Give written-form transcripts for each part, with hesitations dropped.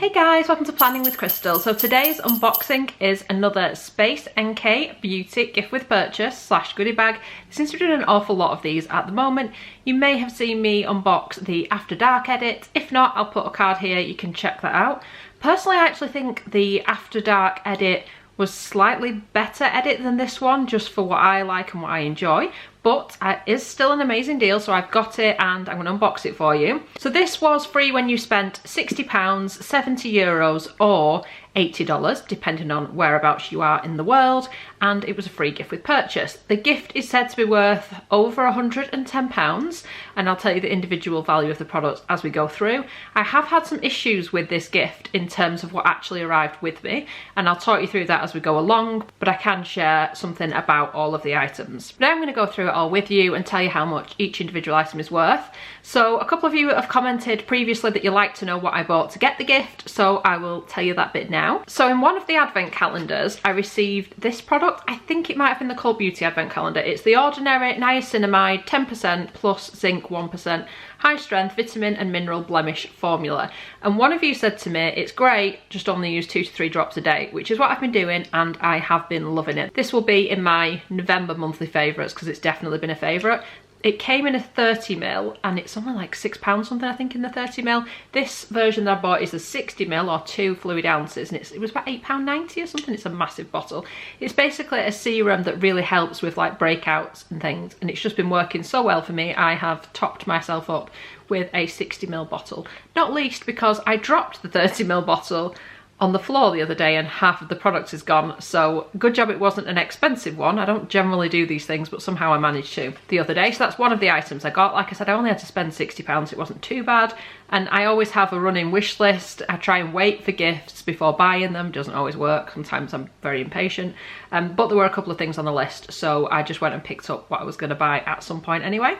Hey guys, welcome to Planning with Crystal. So today's unboxing is another Space NK Beauty gift with purchase / goodie bag. There seems to be doing an awful lot of these at the moment. You may have seen me unbox the After Dark edit. If not, I'll put a card here, you can check that out. Personally, I actually think the After Dark edit was slightly better edit than this one, just for what I like and what I enjoy. But it is still an amazing deal, so I've got it and I'm going to unbox it for you. So this was free when you spent £60, €70 or $80, depending on whereabouts you are in the world, and it was a free gift with purchase. The gift is said to be worth over £110, and I'll tell you the individual value of the products as we go through. I have had some issues with this gift in terms of what actually arrived with me, and I'll talk you through that as we go along, but I can share something about all of the items. Now I'm going to go through it all with you and tell you how much each individual item is worth. So a couple of you have commented previously that you like to know what I bought to get the gift, so I will tell you that bit now. So in one of the advent calendars I received this product. I think it might have been the Cult Beauty advent calendar. It's the Ordinary Niacinamide 10% plus zinc 1% high strength vitamin and mineral blemish formula, and one of you said to me it's great, just only use 2 to 3 drops a day, which is what I've been doing and I have been loving it. This will be in my November monthly favourites because it's definitely been a favourite. It came in a 30ml and it's only like £6 something I think in the 30ml. This version that I bought is a 60ml or 2 fluid ounces, and it was about £8.90 or something. It's a massive bottle. It's basically a serum that really helps with like breakouts and things, and it's just been working so well for me. I have topped myself up with a 60ml bottle, not least because I dropped the 30ml bottle on the floor the other day and half of the product is gone, so good job it wasn't an expensive one. I don't generally do these things, but somehow I managed to the other day. So that's one of the items I got. Like I said, I only had to spend £60, it wasn't too bad, and I always have a running wish list. I try and wait for gifts before buying them. It doesn't always work, sometimes I'm very impatient, but there were a couple of things on the list, so I just went and picked up what I was going to buy at some point anyway.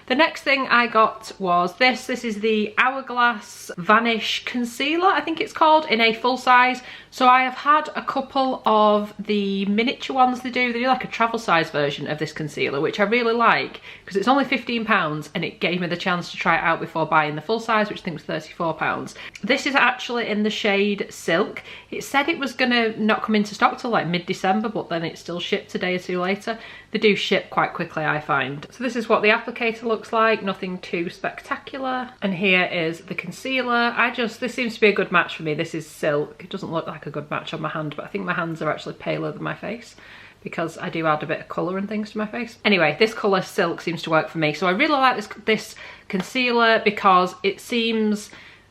The next thing I got was this. This is the Hourglass Vanish Concealer, I think it's called, in a full size. So I have had a couple of the miniature ones they do like a travel size version of this concealer, which I really like because it's only £15 and it gave me the chance to try it out before buying the full size, which I think was £34. This is actually in the shade Silk. It said it was gonna not come into stock till like mid-December, but then it still shipped a day or two later. They do ship quite quickly, I find. So this is what the applicator looks like, nothing too spectacular. And here is the concealer. This seems to be a good match for me. This is Silk. It doesn't look like a good match on my hand, but I think my hands are actually paler than my face because I do add a bit of colour and things to my face. Anyway, this colour Silk seems to work for me. So I really like this concealer because it seems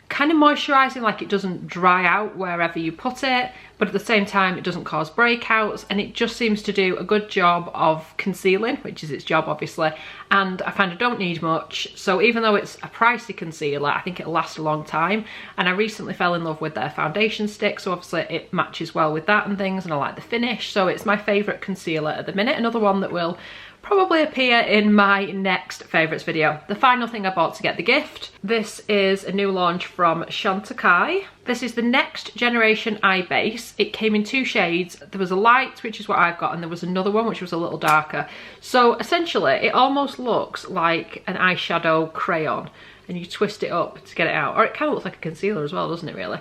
kind of moisturising, like it doesn't dry out wherever you put it, but at the same time it doesn't cause breakouts, and it just seems to do a good job of concealing, which is its job obviously, and I kind of don't need much. So even though it's a pricey concealer, I think it'll last a long time, and I recently fell in love with their foundation stick, so obviously it matches well with that and things, and I like the finish, so it's my favourite concealer at the minute. Another one that will probably appear in my next favourites video. The final thing I bought to get the gift. This is a new launch from Chantecaille. This is the Next Generation Eye Base. It came in 2 shades. There was a light, which is what I've got, and there was another one which was a little darker. So essentially it almost looks like an eyeshadow crayon, and you twist it up to get it out. Or it kind of looks like a concealer as well, doesn't it really?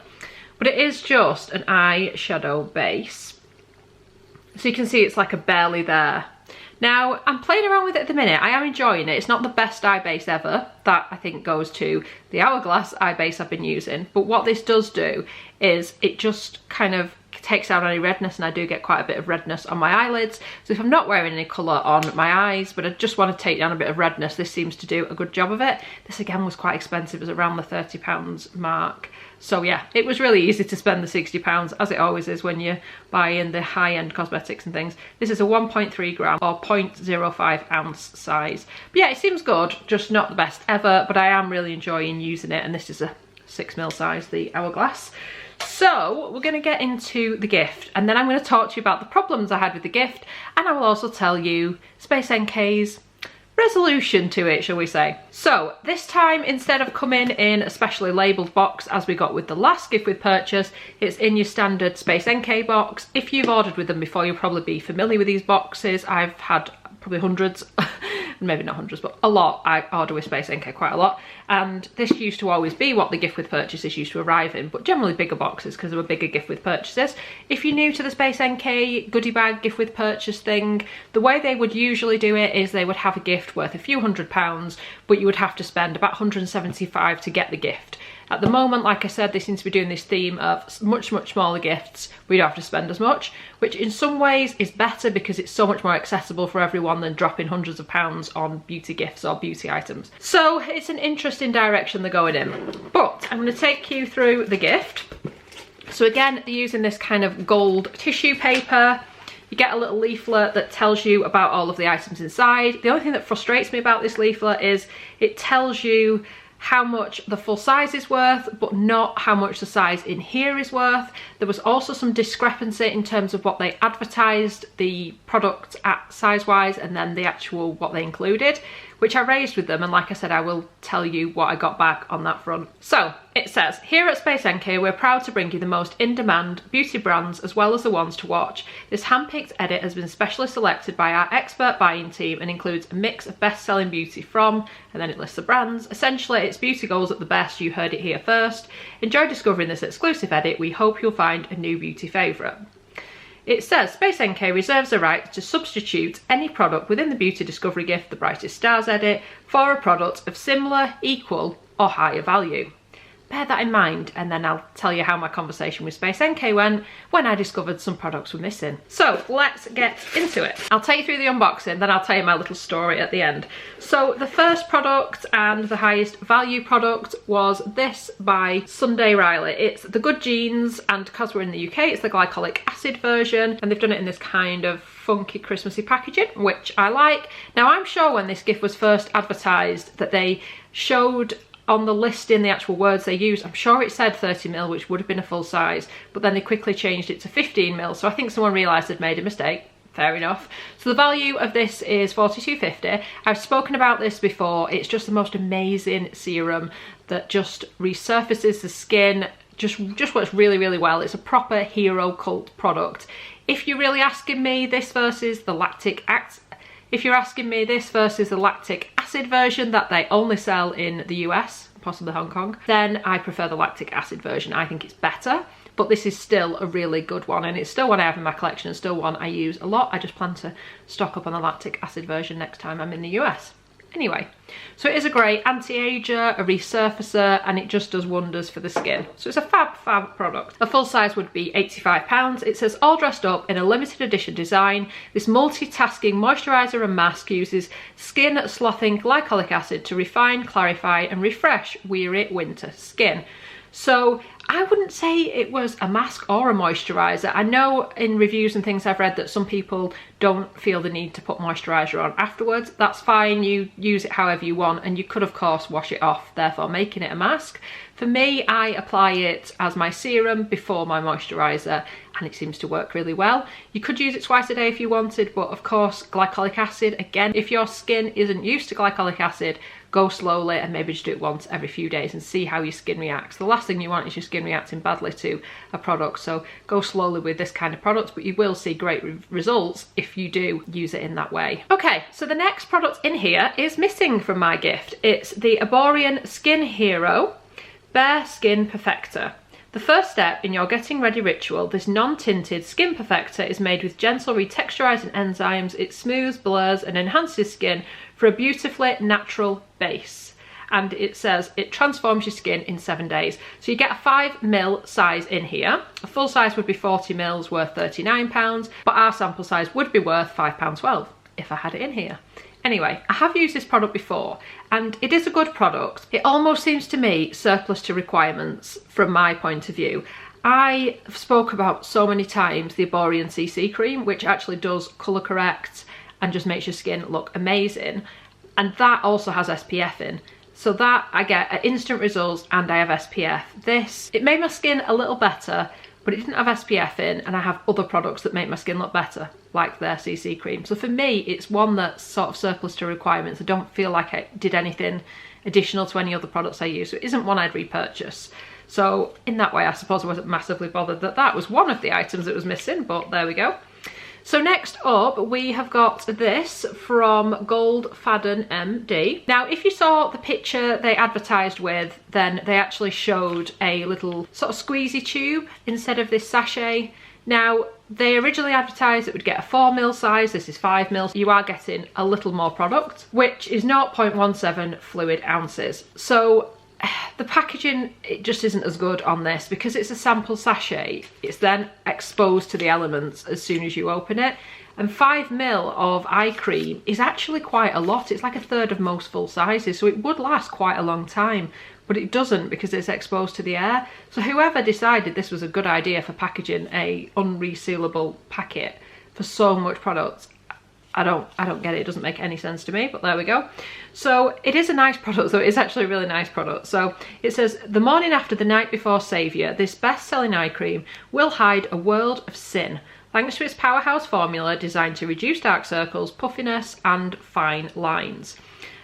But it is just an eyeshadow base. So you can see it's like a barely there. Now, I'm playing around with it at the minute. I am enjoying it. It's not the best eye base ever. That, I think, goes to the Hourglass eye base I've been using. But what this does do is it just kind of takes out any redness, and I do get quite a bit of redness on my eyelids. So if I'm not wearing any colour on my eyes, but I just want to take down a bit of redness, this seems to do a good job of it. This again was quite expensive. It was around the £30 mark. So yeah, it was really easy to spend the £60, as it always is when you buy in the high-end cosmetics and things. This is a 1.3 gram or 0.05 ounce size. But yeah, it seems good, just not the best ever, but I am really enjoying using it, and this is a 6ml size, the Hourglass. So we're going to get into the gift, and then I'm going to talk to you about the problems I had with the gift, and I will also tell you Space NK's resolution to it, shall we say. So this time, instead of coming in a specially labelled box as we got with the last gift with purchase, it's in your standard Space NK box. If you've ordered with them before, you'll probably be familiar with these boxes. I've had probably hundreds maybe not hundreds, but a lot. I order with Space NK quite a lot, and this used to always be what the gift with purchases used to arrive in, but generally bigger boxes because there were bigger gift with purchases. If you're new to the Space NK goodie bag gift with purchase thing, the way they would usually do it is they would have a gift worth a few £100s, but you would have to spend about 175 to get the gift. At the moment, like I said, they seem to be doing this theme of much smaller gifts. We don't have to spend as much, which in some ways is better because it's so much more accessible for everyone than dropping hundreds of pounds on beauty gifts or beauty items. So it's an interesting direction they're going in. But I'm going to take you through the gift. So again, they're using this kind of gold tissue paper. You get a little leaflet that tells you about all of the items inside. The only thing that frustrates me about this leaflet is it tells you how much the full size is worth, but not how much the size in here is worth. There was also some discrepancy in terms of what they advertised the product at size-wise and then the actual what they included, which I raised with them, and like I said, I will tell you what I got back on that front. So it says, here at Space NK, we're proud to bring you the most in-demand beauty brands as well as the ones to watch. This hand-picked edit has been specially selected by our expert buying team and includes a mix of best-selling beauty from, and then it lists the brands. Essentially, it's beauty goals at the best. You heard it here first. Enjoy discovering this exclusive edit. We hope you'll find a new beauty favourite. It says, Space NK reserves the right to substitute any product within the Beauty Discovery Gift, the Brightest Stars edit, for a product of similar, equal or higher value. Bear that in mind, and then I'll tell you how my conversation with Space NK went when I discovered some products were missing. So let's get into it. I'll take you through the unboxing, then I'll tell you my little story at the end. So the first product and the highest value product was this by Sunday Riley. It's the Good Genes, and because we're in the UK, it's the glycolic acid version, and they've done it in this kind of funky Christmassy packaging, which I like. Now I'm sure when this gift was first advertised that they showed on the listing the actual words they used, I'm sure it said 30ml, which would have been a full size, but then they quickly changed it to 15ml, so I think someone realised they'd made a mistake. Fair enough. So the value of this is £42.50. I've spoken about this before. It's just the most amazing serum that just resurfaces the skin, just works really well. It's a proper hero cult product. If you're really asking me, this versus the lactic acid version that they only sell in the US, possibly Hong Kong, then I prefer the lactic acid version. I think it's better, but this is still a really good one, and it's still one I have in my collection and still one I use a lot. I just plan to stock up on the lactic acid version next time I'm in the US. Anyway, so it is a great anti-ager, a resurfacer, and it just does wonders for the skin. So it's a fab product. A full size would be £85. It says, all dressed up in a limited edition design, this multitasking moisturiser and mask uses skin slothing glycolic acid to refine, clarify and refresh weary winter skin. So I wouldn't say it was a mask or a moisturiser. I know in reviews and things I've read that some people don't feel the need to put moisturiser on afterwards. That's fine, you use it however you want, and you could of course wash it off, therefore making it a mask. For me, I apply it as my serum before my moisturiser, and it seems to work really well. You could use it twice a day if you wanted, but of course glycolic acid, again, if your skin isn't used to glycolic acid, go slowly and maybe just do it once every few days and see how your skin reacts. The last thing you want is your skin reacting badly to a product, so go slowly with this kind of product, but you will see great results if you do use it in that way. Okay, so the next product in here is missing from my gift. It's the Arborian Skin Hero Bare Skin Perfector. The first step in your getting ready ritual, this non-tinted skin perfector is made with gentle retexturizing enzymes. It smooths, blurs and enhances skin for a beautifully natural base. And it says it transforms your skin in 7 days. So you get a 5ml size in here. A full size would be 40ml, worth £39, but our sample size would be worth £5.12 if I had it in here. Anyway, I have used this product before and it is a good product. It almost seems to me surplus to requirements from my point of view. I spoke about so many times the Arborian CC cream, which actually does colour correct and just makes your skin look amazing. And that also has SPF in. So that I get instant results and I have SPF. This, it made my skin a little better, but it didn't have SPF in, and I have other products that make my skin look better, like their CC cream. So for me, it's one that's sort of surplus to requirements. I don't feel like I did anything additional to any other products I use, so it isn't one I'd repurchase. So in that way, I suppose I wasn't massively bothered that that was one of the items that was missing, but there we go. So next up, we have got this from Goldfaden MD. Now, if you saw the picture they advertised with, then they actually showed a little sort of squeezy tube instead of this sachet. Now, they originally advertised it would get a 4ml size, this is 5ml, so you are getting a little more product, which is 0.17 fluid ounces. So the packaging, it just isn't as good on this because it's a sample sachet. It's then exposed to the elements as soon as you open it. And 5ml of eye cream is actually quite a lot. It's like a third of most full sizes, so it would last quite a long time, but it doesn't because it's exposed to the air. So whoever decided this was a good idea for packaging a unresealable packet for so much product, I don't get it. It doesn't make any sense to me, but there we go. So it is a nice product, though. It's actually a really nice product. So it says, the morning after the night before saviour, this best-selling eye cream will hide a world of sin, thanks to its powerhouse formula designed to reduce dark circles, puffiness and fine lines.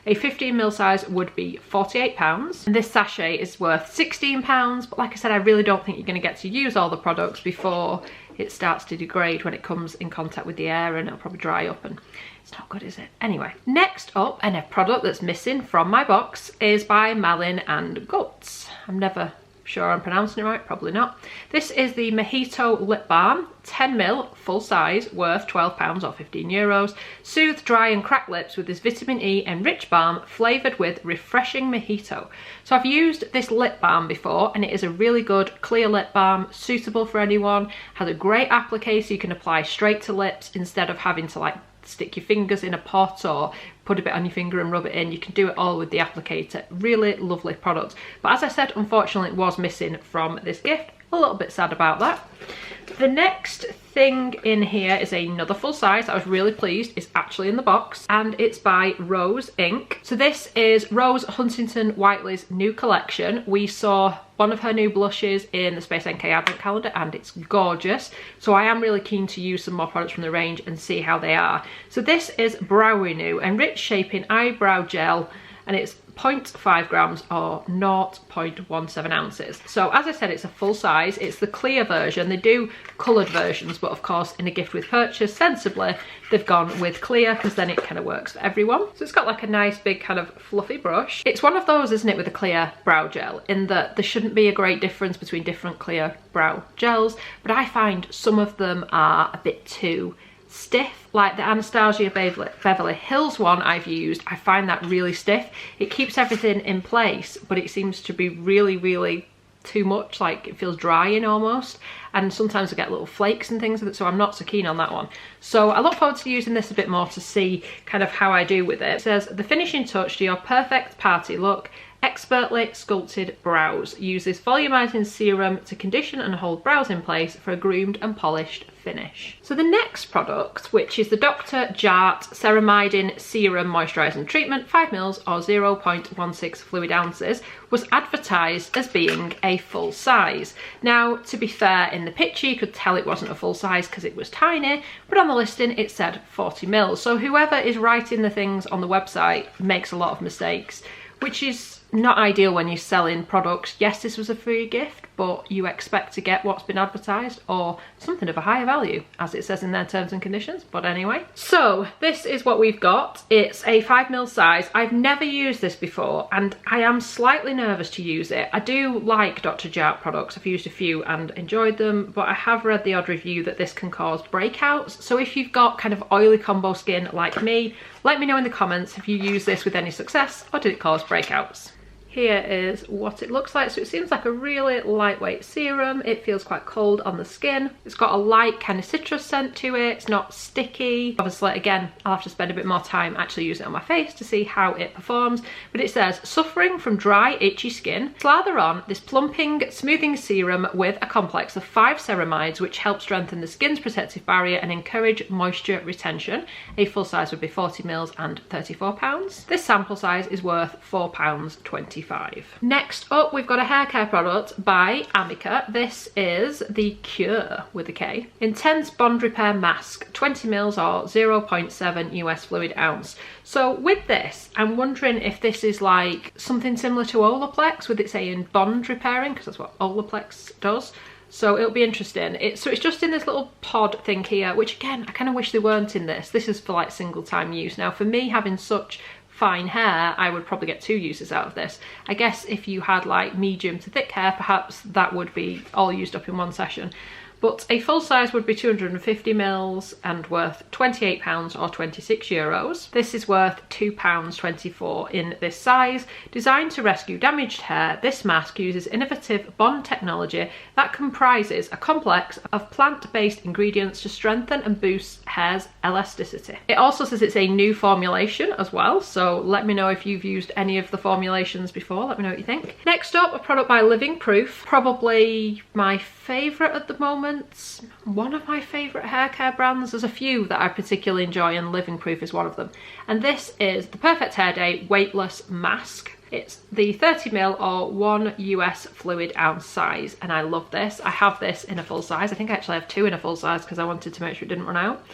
A 15ml size would be £48, and this sachet is worth £16, but like I said, I really don't think you're going to get to use all the products before it starts to degrade when it comes in contact with the air, and it'll probably dry up and it's not good, is it? Anyway, next up, and a product that's missing from my box is by Malin and Guts. I'm never sure I'm pronouncing it right, probably not. This is the Mojito Lip Balm, 10ml, full size, worth £12 or €15. Soothe dry and cracked lips with this vitamin E enriched balm flavoured with refreshing mojito. So I've used this lip balm before, and it is a really good clear lip balm, suitable for anyone, has a great applique so you can apply straight to lips instead of having to like stick your fingers in a pot or put a bit on your finger and rub it in. You can do it all with the applicator. Really lovely product. But as I said, unfortunately it was missing from this gift. A little bit sad about that. The next thing in here is another full size. I was really pleased. It's actually in the box, and it's by Rose Inc. So this is Rose Huntington Whiteley's new collection. We saw one of her new blushes in the Space NK advent calendar, and it's gorgeous. So I am really keen to use some more products from the range and see how they are. So this is Brow Renew Enriched Shaping Eyebrow Gel, and it's 0.5 grams or 0.17 ounces. So as I said, it's a full size. It's the clear version. They do coloured versions, but of course in a gift with purchase, sensibly, they've gone with clear because then it kind of works for everyone. So it's got like a nice big kind of fluffy brush. It's one of those, isn't it, with a clear brow gel, in that there shouldn't be a great difference between different clear brow gels, but I find some of them are a bit too stiff. Like the Anastasia Beverly Hills one I've used, I find that really stiff. It keeps everything in place, but it seems to be really too much, like it feels drying almost, and sometimes I get little flakes and things, so I'm not so keen on that one. So I look forward to using this a bit more to see kind of how I do with it. It says, the finishing touch to your perfect party look, expertly sculpted brows. Use this volumizing serum to condition and hold brows in place for a groomed and polished finish. So the next product, which is the Dr. Jart Ceramidin Serum Moisturising Treatment, 5ml or 0.16 fluid ounces, was advertised as being a full size. Now, to be fair, in the picture you could tell it wasn't a full size because it was tiny, but on the listing it said 40ml. So whoever is writing the things on the website makes a lot of mistakes, which is not ideal when you're selling products. Yes, this was a free gift, but you expect to get what's been advertised or something of a higher value, as it says in their terms and conditions. But anyway, so this is what we've got. It's a 5ml size. I've never used this before, and I am slightly nervous to use it. I do like Dr. Jart products. I've used a few and enjoyed them, but I have read the odd review that this can cause breakouts. So if you've got kind of oily combo skin like me, let me know in the comments if you use this with any success, or did it cause breakouts? Here is what it looks like. So it seems like a really lightweight serum. It feels quite cold on the skin. It's got a light kind of citrus scent to it. It's not sticky. Obviously, again, I'll have to spend a bit more time actually using it on my face to see how it performs. But it says, suffering from dry, itchy skin? Slather on this plumping, smoothing serum with a complex of 5 ceramides, which help strengthen the skin's protective barrier and encourage moisture retention. A full size would be 40ml and £34. This sample size is worth £4.25. Next up, we've got a hair care product by Amica. This is the Cure with a K. Intense Bond Repair Mask, 20ml or 0.7 US fluid ounce. So with this, I'm wondering if this is like something similar to Olaplex, with it saying bond repairing, because that's what Olaplex does. So it'll be interesting. So it's just in this little pod thing here, which again, I kind of wish they weren't in this. This is for like single time use. Now for me, having such fine hair, I would probably get 2 uses out of this. I guess if you had like medium to thick hair, perhaps that would be all used up in one session. But a full size would be 250 mils and worth £28 or 26 euros. This is worth £2.24 in this size. Designed to rescue damaged hair, this mask uses innovative bond technology that comprises a complex of plant-based ingredients to strengthen and boost hair's elasticity. It also says it's a new formulation as well, so let me know if you've used any of the formulations before. Let me know what you think. Next up, a product by Living Proof, probably my favourite at the moment. One of my favourite hair care brands. There's a few that I particularly enjoy and Living Proof is one of them. And this is the Perfect Hair Day Weightless Mask. It's the 30ml or 1 US fluid ounce size, and I love this. I have this in a full size. I think I actually have 2 in a full size because I wanted to make sure it didn't run out.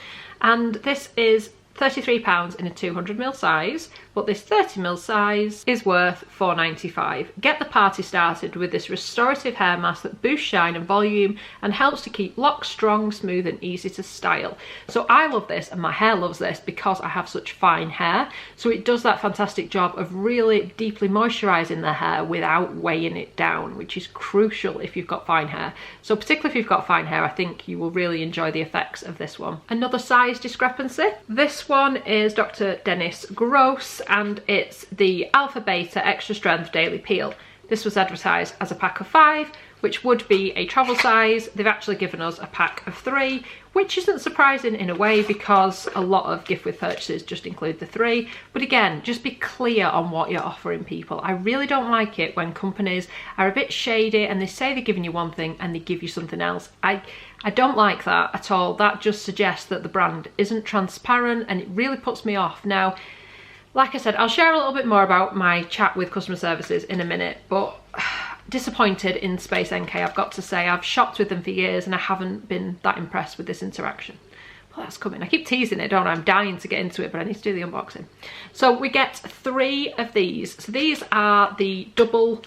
And this is £33 in a 200ml size, but this 30ml size is worth £4.95. Get the party started with this restorative hair mask that boosts shine and volume and helps to keep locks strong, smooth and easy to style. So I love this and my hair loves this because I have such fine hair. So it does that fantastic job of really deeply moisturising the hair without weighing it down, which is crucial if you've got fine hair. So particularly if you've got fine hair, I think you will really enjoy the effects of this one. Another size discrepancy. This one is Dr. Dennis Gross and it's the Alpha Beta Extra Strength Daily Peel. This was advertised as a pack of 5, which would be a travel size. They've actually given us a pack of 3, which isn't surprising in a way because a lot of gift with purchases just include the 3. But again, just be clear on what you're offering people. I really don't like it when companies are a bit shady and they say they're giving you one thing and they give you something else. I don't like that at all. That just suggests that the brand isn't transparent and it really puts me off. Now, like I said, I'll share a little bit more about my chat with customer services in a minute, but disappointed in Space NK, I've got to say. I've shopped with them for years and I haven't been that impressed with this interaction. Well, that's coming. I keep teasing it, don't I? I'm dying to get into it, but I need to do the unboxing. So we get 3 of these. So these are the double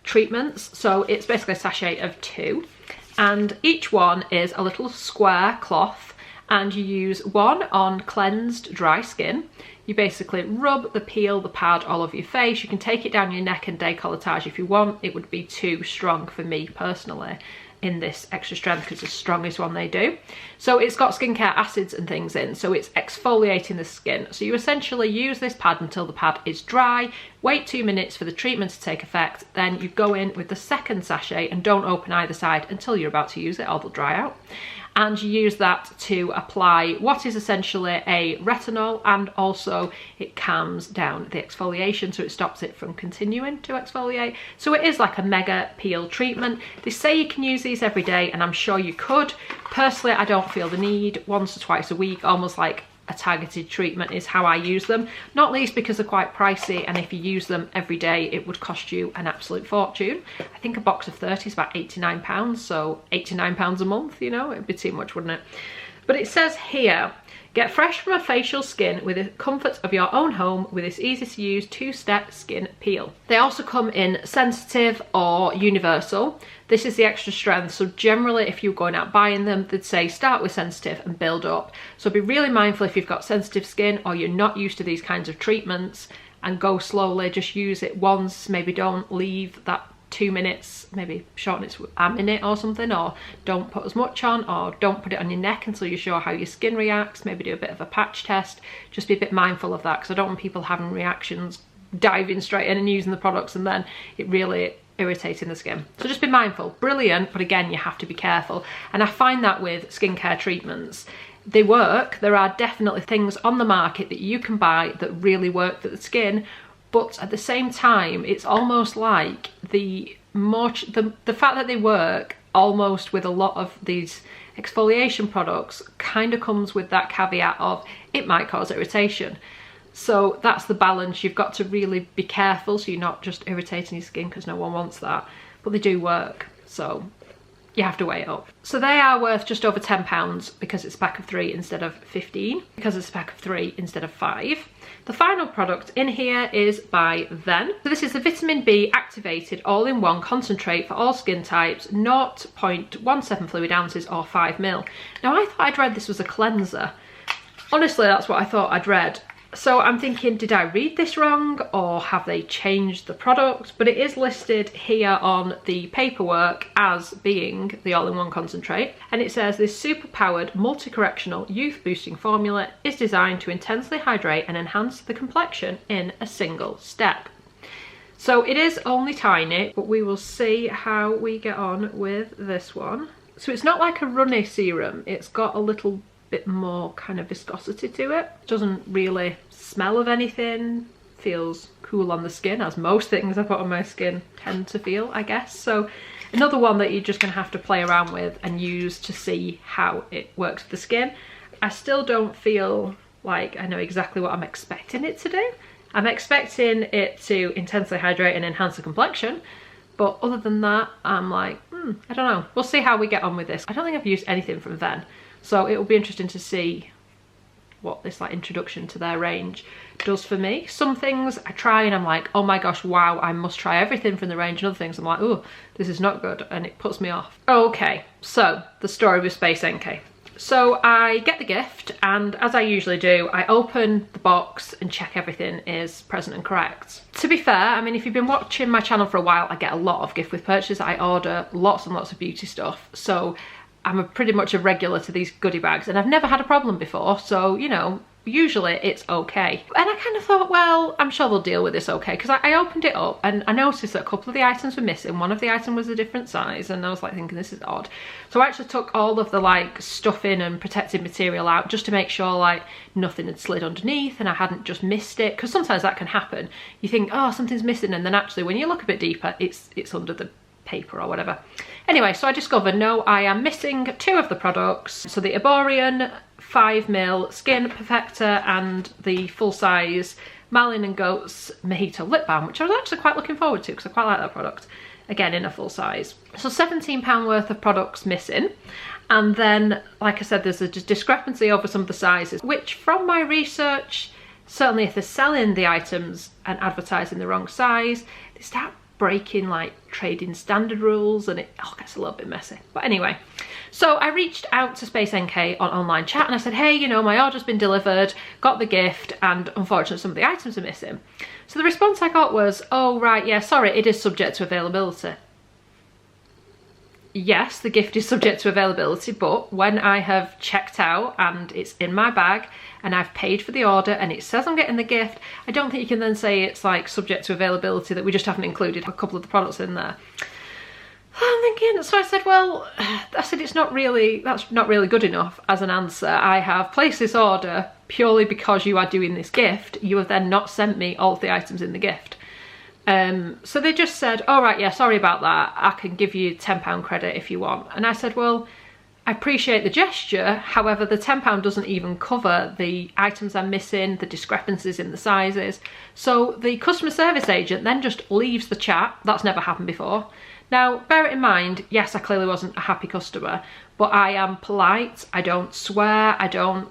treatments. So it's basically a sachet of 2. And each one is a little square cloth and you use one on cleansed dry skin. You basically rub the peel, the pad all over your face. You can take it down your neck and décolletage if you want. It would be too strong for me personally in this extra strength because it's the strongest one they do. So it's got skincare acids and things in, so it's exfoliating the skin. So you essentially use this pad until the pad is dry, wait 2 minutes for the treatment to take effect, then you go in with the second sachet and don't open either side until you're about to use it or they'll dry out. And you use that to apply what is essentially a retinol, and also it calms down the exfoliation, so it stops it from continuing to exfoliate. So it is like a mega peel treatment. They say you can use these every day, and I'm sure you could. Personally, I don't feel the need. Once or twice a week, almost like a targeted treatment is how I use them, not least because they're quite pricey, and if you use them every day it would cost you an absolute fortune. I think a box of 30 is about £89, so £89 a month, you know, it'd be too much, wouldn't it? But it says here, get fresh from a facial skin with the comfort of your own home with this easy to use 2-step skin peel. They also come in sensitive or universal. This is the extra strength, so generally if you're going out buying them, they'd say start with sensitive and build up. So be really mindful if you've got sensitive skin or you're not used to these kinds of treatments, and go slowly. Just use it once, maybe don't leave that 2 minutes, maybe shorten it to a minute or something, or don't put as much on, or don't put it on your neck until you're sure how your skin reacts. Maybe do a bit of a patch test. Just be a bit mindful of that, because I don't want people having reactions, diving straight in and using the products and then it really irritating the skin. So just be mindful. Brilliant, but again, you have to be careful. And I find that with skincare treatments, they work. There are definitely things on the market that you can buy that really work for the skin, but at the same time, it's almost like the fact that they work almost with a lot of these exfoliation products kind of comes with that caveat of it might cause irritation. So that's the balance. You've got to really be careful so you're not just irritating your skin, because no one wants that, but they do work. So you have to weigh it up. So they are worth just over £10 because it's a pack of 3 instead of 15, because it's a pack of 3 instead of 5. The final product in here is by Fenn. So this is the vitamin B activated all-in-one concentrate for all skin types, 0.17 fluid ounces or 5ml. Now I thought I'd read this was a cleanser. Honestly, that's what I thought I'd read. So I'm thinking, did I read this wrong or have they changed the product? But it is listed here on the paperwork as being the all-in-one concentrate. And it says this super powered multi-correctional youth boosting formula is designed to intensely hydrate and enhance the complexion in a single step. So it is only tiny, but we will see how we get on with this one. So it's not like a runny serum. It's got a little bit more kind of viscosity to it. Doesn't really smell of anything, feels cool on the skin, as most things I put on my skin tend to feel, I guess. So another one that you're just gonna have to play around with and use to see how it works with the skin. I still don't feel like I know exactly what I'm expecting it to do. I'm expecting it to intensely hydrate and enhance the complexion, but other than that, I'm like, I don't know. We'll see how we get on with this. I don't think I've used anything from Fenn. So it will be interesting to see what this like introduction to their range does for me. Some things I try and I'm like, oh my gosh, wow, I must try everything from the range, and other things I'm like, oh, this is not good, and it puts me off. Okay, so the story with Space NK. So I get the gift, and as I usually do, I open the box and check everything is present and correct. To be fair, I mean, if you've been watching my channel for a while, I get a lot of gift with purchase. I order lots and lots of beauty stuff, so I'm pretty much a regular to these goodie bags, and I've never had a problem before, so, you know, usually it's okay. And I kind of thought, well, I'm sure they'll deal with this okay, because I opened it up and I noticed that a couple of the items were missing. One of the items was a different size, and I was like thinking, this is odd. So I actually took all of the like stuffing and protective material out just to make sure like nothing had slid underneath and I hadn't just missed it, because sometimes that can happen. You think, oh, something's missing, and then actually when you look a bit deeper, it's under the paper or whatever. Anyway, so I discovered, no, I am missing 2 of the products. So the Arborian 5ml Skin Perfector and the full-size Marlin & Goat's Mojito Lip Balm, which I was actually quite looking forward to because I quite like that product, again in a full size. So £17 worth of products missing. And then, like I said, there's a discrepancy over some of the sizes, which from my research, certainly if they're selling the items and advertising the wrong size, they start breaking like trading standard rules, and it all gets a little bit messy. But anyway, so I reached out to Space NK on online chat and I said, hey, you know, my order's been delivered, got the gift, and unfortunately some of the items are missing. So the response I got was, oh right, yeah, sorry, it is subject to availability. Yes, the gift is subject to availability, but when I have checked out and it's in my bag and I've paid for the order and it says I'm getting the gift, I don't think you can then say it's like subject to availability, that we just haven't included a couple of the products in there. I'm thinking, so I said, well, it's not really, that's not really good enough as an answer. I have placed this order purely because you are doing this gift. You have then not sent me all of the items in the gift. So they just said, all right, yeah, sorry about that. I can give you £10 credit if you want. And I said, well, I appreciate the gesture. However, the £10 doesn't even cover the items I'm missing, the discrepancies in the sizes. So the customer service agent then just leaves the chat. That's never happened before. Now, bear it in mind, yes, I clearly wasn't a happy customer, but I am polite. I don't swear. I don't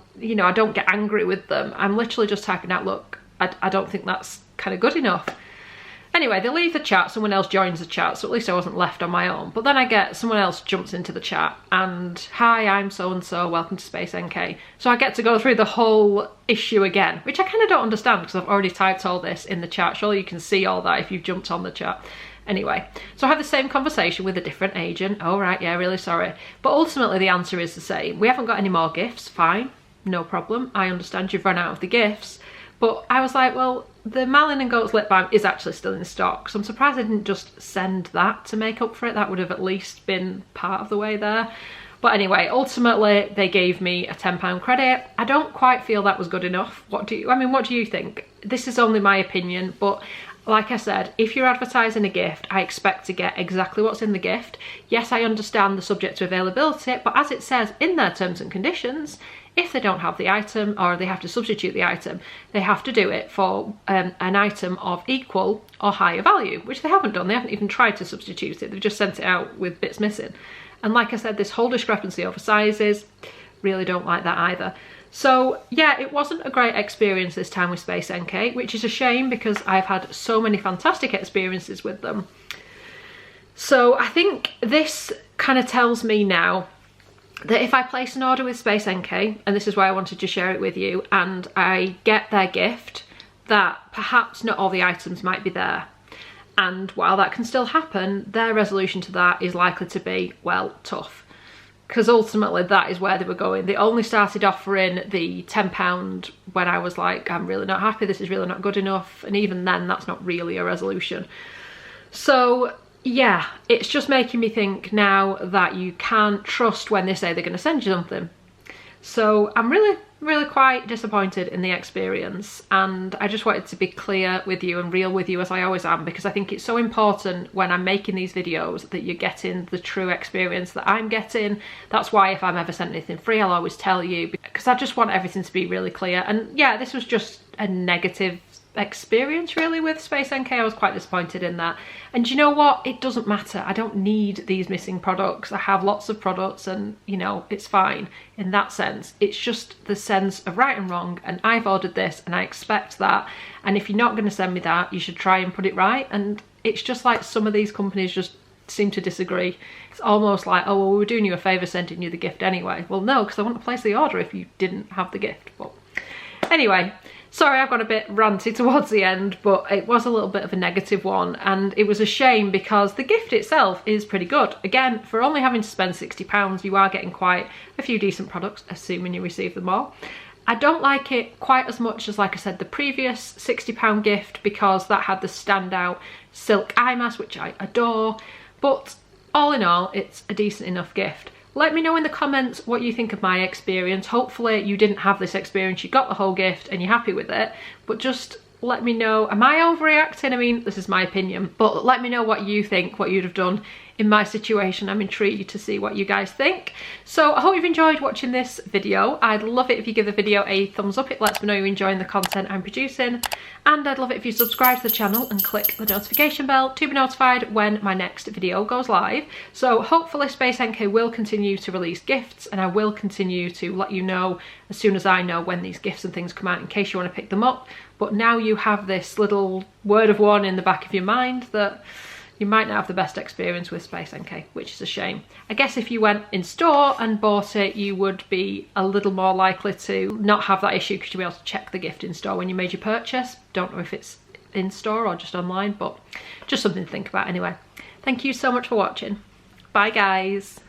get angry with them. I'm literally just typing out, look, I don't think that's kind of good enough. Anyway, they leave the chat, someone else joins the chat, so at least I wasn't left on my own. But then I get someone else jumps into the chat and, hi, I'm so-and-so, welcome to Space NK. So I get to go through the whole issue again, which I kind of don't understand because I've already typed all this in the chat. Surely you can see all that if you've jumped on the chat. Anyway, so I have the same conversation with a different agent. Oh, right, yeah, really sorry. But ultimately the answer is the same. We haven't got any more gifts, fine, no problem. I understand you've run out of the gifts. But I was like, well, the Marlin & Goat's lip balm is actually still in stock, so I'm surprised I didn't just send that to make up for it. That would have at least been part of the way there. But anyway, ultimately they gave me a £10 credit. I don't quite feel that was good enough. What do you think? This is only my opinion, but Like I said, if you're advertising a gift, I expect to get exactly what's in the gift. Yes, I understand the subject to availability, but as it says in their terms and conditions, if they don't have the item or they have to substitute the item, they have to do it for an item of equal or higher value, which they haven't done. They haven't even tried to substitute it. They've just sent it out with bits missing. And like I said, this whole discrepancy over sizes, really don't like that either. So yeah, it wasn't a great experience this time with Space NK, which is a shame because I've had so many fantastic experiences with them. So I think this kind of tells me now that if I place an order with Space NK, and this is why I wanted to share it with you, and I get their gift, that perhaps not all the items might be there. And while that can still happen, their resolution to that is likely to be, well, tough. Because ultimately that is where they were going. They only started offering the £10 when I was like, I'm really not happy, this is really not good enough. And even then, that's not really a resolution. So yeah, it's just making me think now that you can't trust when they say they're going to send you something. So I'm really quite disappointed in the experience, and I just wanted to be clear with you and real with you as I always am, because I think it's so important when I'm making these videos that you're getting the true experience that I'm getting. That's why if I'm ever sent anything free, I'll always tell you, because I just want everything to be really clear. And yeah, this was just a negative experience really with Space NK. I was quite disappointed in that. And you know what, it doesn't matter. I don't need these missing products. I have lots of products and you know, it's fine in that sense. It's just the sense of right and wrong, and I've ordered this and I expect that, and if you're not going to send me that, you should try and put it right. And it's just like some of these companies just seem to disagree. It's almost like, oh well, we were doing you a favour sending you the gift anyway. Well no, because I want to place the order if you didn't have the gift. But anyway, sorry I've got a bit ranty towards the end, but it was a little bit of a negative one, and it was a shame because the gift itself is pretty good. Again, for only having to spend £60, you are getting quite a few decent products, assuming you receive them all. I don't like it quite as much as, like I said, the previous £60 gift, because that had the standout silk eye mask, which I adore, but all in all, it's a decent enough gift. Let me know in the comments what you think of my experience. Hopefully you didn't have this experience, you got the whole gift and you're happy with it, but just let me know, am I overreacting? I mean, this is my opinion, but let me know what you think, what you'd have done in my situation. I'm intrigued to see what you guys think. So I hope you've enjoyed watching this video. I'd love it if you give the video a thumbs up. It lets me know you're enjoying the content I'm producing. And I'd love it if you subscribe to the channel and click the notification bell to be notified when my next video goes live. So hopefully Space NK will continue to release gifts, and I will continue to let you know as soon as I know when these gifts and things come out in case you want to pick them up. But now you have this little word of warning in the back of your mind that you might not have the best experience with Space NK, which is a shame. I guess if you went in store and bought it, you would be a little more likely to not have that issue because you'll be able to check the gift in store when you made your purchase. Don't know if it's in store or just online, but just something to think about anyway. Thank you so much for watching. Bye guys.